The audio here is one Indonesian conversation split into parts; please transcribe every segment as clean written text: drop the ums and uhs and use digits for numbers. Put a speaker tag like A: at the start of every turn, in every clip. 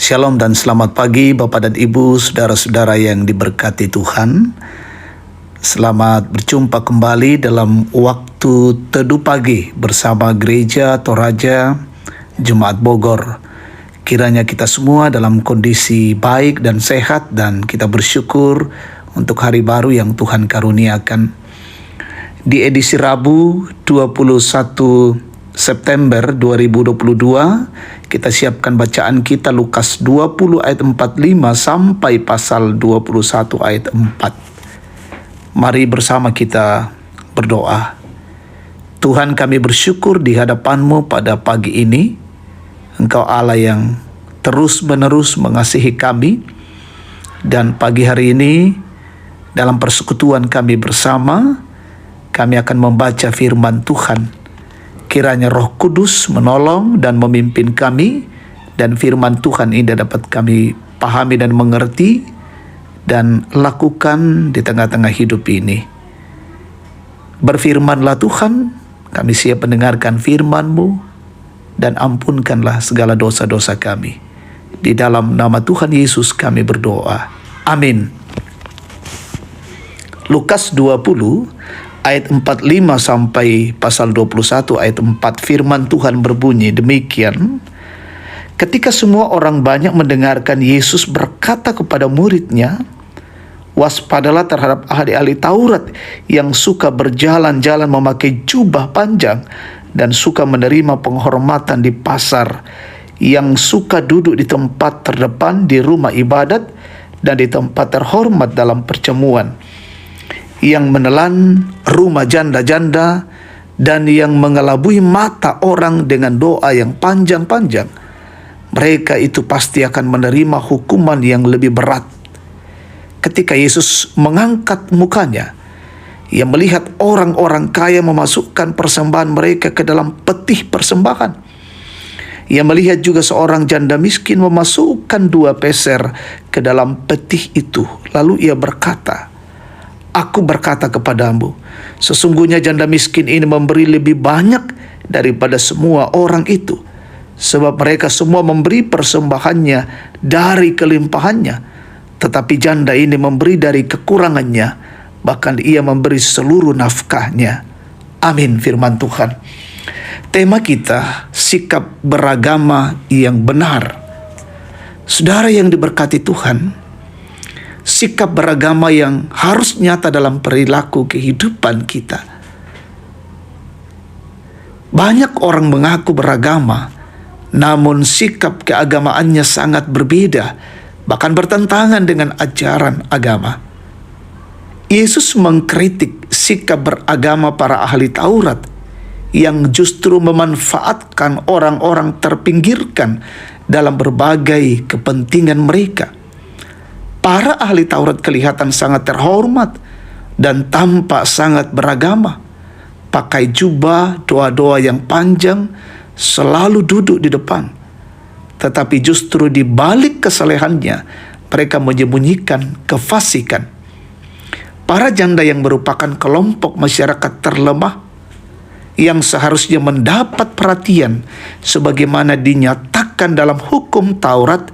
A: Shalom dan selamat pagi Bapak dan Ibu, saudara-saudara yang diberkati Tuhan. Selamat berjumpa kembali dalam waktu teduh pagi bersama Gereja Toraja Jemaat Bogor. Kiranya kita semua dalam kondisi baik dan sehat, dan kita bersyukur untuk hari baru yang Tuhan karuniakan. Di edisi Rabu 21 September 2022, kita siapkan bacaan kita Lukas 20 ayat 45 sampai pasal 21 ayat 4. Mari bersama kita berdoa. Tuhan, kami bersyukur di hadapan-Mu pada pagi ini. Engkau Allah yang terus-menerus mengasihi kami, dan pagi hari ini dalam persekutuan kami bersama, kami akan membaca firman Tuhan. Kiranya Roh Kudus menolong dan memimpin kami, dan firman Tuhan ini dapat kami pahami dan mengerti dan lakukan di tengah-tengah hidup ini. Berfirmanlah Tuhan, kami siap mendengarkan firman-Mu, dan ampunkanlah segala dosa-dosa kami. Di dalam nama Tuhan Yesus kami berdoa. Amin. Lukas 20 ayat 45 sampai pasal 21 ayat 4, firman Tuhan berbunyi demikian. Ketika semua orang banyak mendengarkan, Yesus berkata kepada murid-Nya, "Waspadalah terhadap ahli-ahli Taurat yang suka berjalan-jalan memakai jubah panjang dan suka menerima penghormatan di pasar, yang suka duduk di tempat terdepan di rumah ibadat dan di tempat terhormat dalam perjamuan, yang menelan rumah janda-janda, dan yang mengelabui mata orang dengan doa yang panjang-panjang. Mereka itu pasti akan menerima hukuman yang lebih berat." Ketika Yesus mengangkat mukanya, Ia melihat orang-orang kaya memasukkan persembahan mereka ke dalam petih persembahan. Ia melihat juga seorang janda miskin memasukkan 2 peser ke dalam petih itu. Lalu Ia berkata, "Aku berkata kepadamu, sesungguhnya janda miskin ini memberi lebih banyak daripada semua orang itu. Sebab mereka semua memberi persembahannya dari kelimpahannya, tetapi janda ini memberi dari kekurangannya, bahkan ia memberi seluruh nafkahnya." Amin, firman Tuhan. Tema kita, sikap beragama yang benar. Saudara yang diberkati Tuhan, sikap beragama yang harus nyata dalam perilaku kehidupan kita. Banyak orang mengaku beragama, namun sikap keagamaannya sangat berbeda, bahkan bertentangan dengan ajaran agama. Yesus mengkritik sikap beragama para ahli Taurat yang justru memanfaatkan orang-orang terpinggirkan dalam berbagai kepentingan mereka. Para ahli Taurat kelihatan sangat terhormat dan tampak sangat beragama. Pakai jubah, doa-doa yang panjang, selalu duduk di depan. Tetapi justru di balik kesalehannya, mereka menyembunyikan kefasikan. Para janda yang merupakan kelompok masyarakat terlemah, yang seharusnya mendapat perhatian sebagaimana dinyatakan dalam hukum Taurat,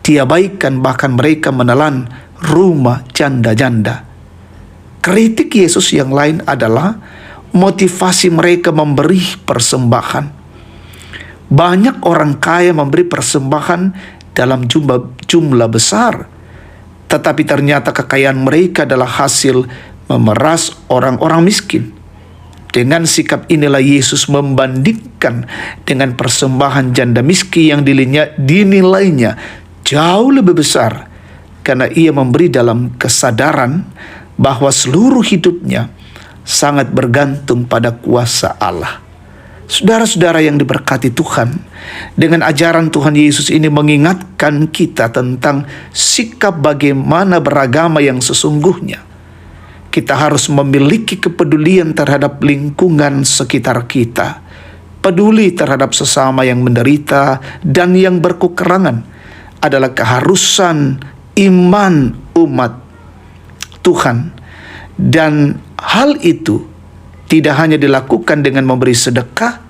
A: diabaikan, bahkan mereka menelan rumah janda-janda. Kritik Yesus yang lain adalah motivasi mereka memberi persembahan. Banyak orang kaya memberi persembahan dalam jumlah besar, tetapi ternyata kekayaan mereka adalah hasil memeras orang-orang miskin. Dengan sikap inilah Yesus membandingkan dengan persembahan janda miskin yang dinilainya jauh lebih besar, karena ia memberi dalam kesadaran bahwa seluruh hidupnya sangat bergantung pada kuasa Allah. Saudara-saudara yang diberkati Tuhan, dengan ajaran Tuhan Yesus ini mengingatkan kita tentang sikap bagaimana beragama yang sesungguhnya. Kita harus memiliki kepedulian terhadap lingkungan sekitar kita, peduli terhadap sesama yang menderita dan yang berkekurangan adalah keharusan iman umat Tuhan. Dan hal itu tidak hanya dilakukan dengan memberi sedekah,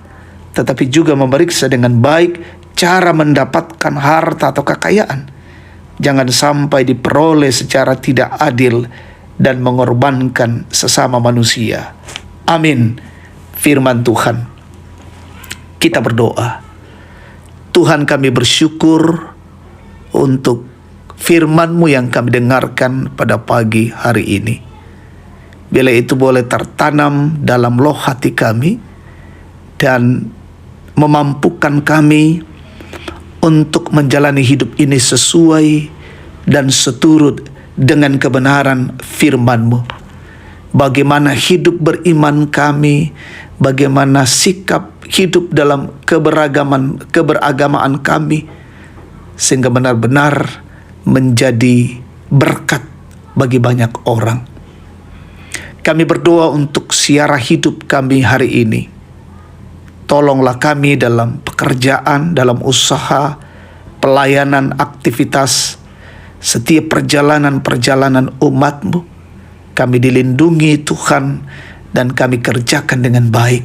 A: tetapi juga memeriksa dengan baik cara mendapatkan harta atau kekayaan. Jangan sampai diperoleh secara tidak adil dan mengorbankan sesama manusia. Amin. Firman Tuhan. Kita berdoa. Tuhan, kami bersyukur untuk firman-Mu yang kami dengarkan pada pagi hari ini. Bila itu boleh tertanam dalam loh hati kami dan memampukan kami untuk menjalani hidup ini sesuai dan seturut dengan kebenaran firman-Mu. Bagaimana hidup beriman kami, bagaimana sikap hidup dalam keberagamaan kami, sehingga benar-benar menjadi berkat bagi banyak orang. Kami berdoa untuk siara hidup kami hari ini. Tolonglah kami dalam pekerjaan, dalam usaha, pelayanan, aktivitas, setiap perjalanan-perjalanan umat-Mu. Kami dilindungi Tuhan dan kami kerjakan dengan baik.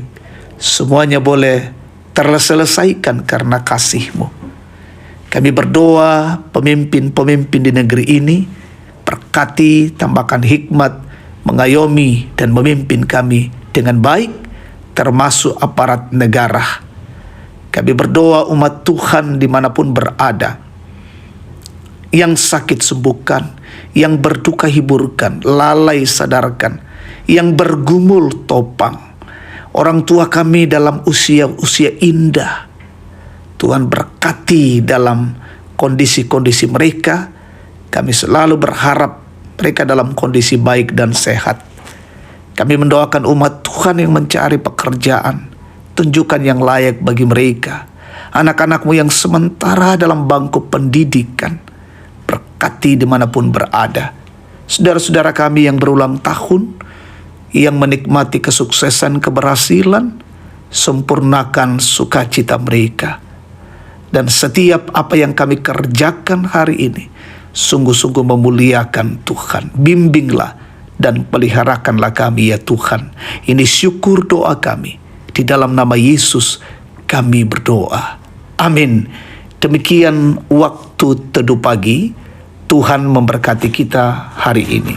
A: Semuanya boleh terselesaikan karena kasih-Mu. Kami berdoa pemimpin-pemimpin di negeri ini, berkati, tambahkan hikmat, mengayomi dan memimpin kami dengan baik, termasuk aparat negara. Kami berdoa umat Tuhan dimanapun berada, yang sakit sembuhkan, yang berduka hiburkan, lalai sadarkan, yang bergumul topang. Orang tua kami dalam usia indah, Tuhan berkati dalam kondisi-kondisi mereka. Kami selalu berharap mereka dalam kondisi baik dan sehat. Kami mendoakan umat Tuhan yang mencari pekerjaan. Tunjukkan yang layak bagi mereka. Anak-anak-Mu yang sementara dalam bangku pendidikan, berkati dimanapun berada. Saudara-saudara kami yang berulang tahun, yang menikmati kesuksesan, keberhasilan, sempurnakan sukacita mereka. Dan setiap apa yang kami kerjakan hari ini, sungguh-sungguh memuliakan Tuhan. Bimbinglah dan peliharakanlah kami ya Tuhan. Ini syukur doa kami. Di dalam nama Yesus kami berdoa. Amin. Demikian waktu teduh pagi. Tuhan memberkati kita hari ini.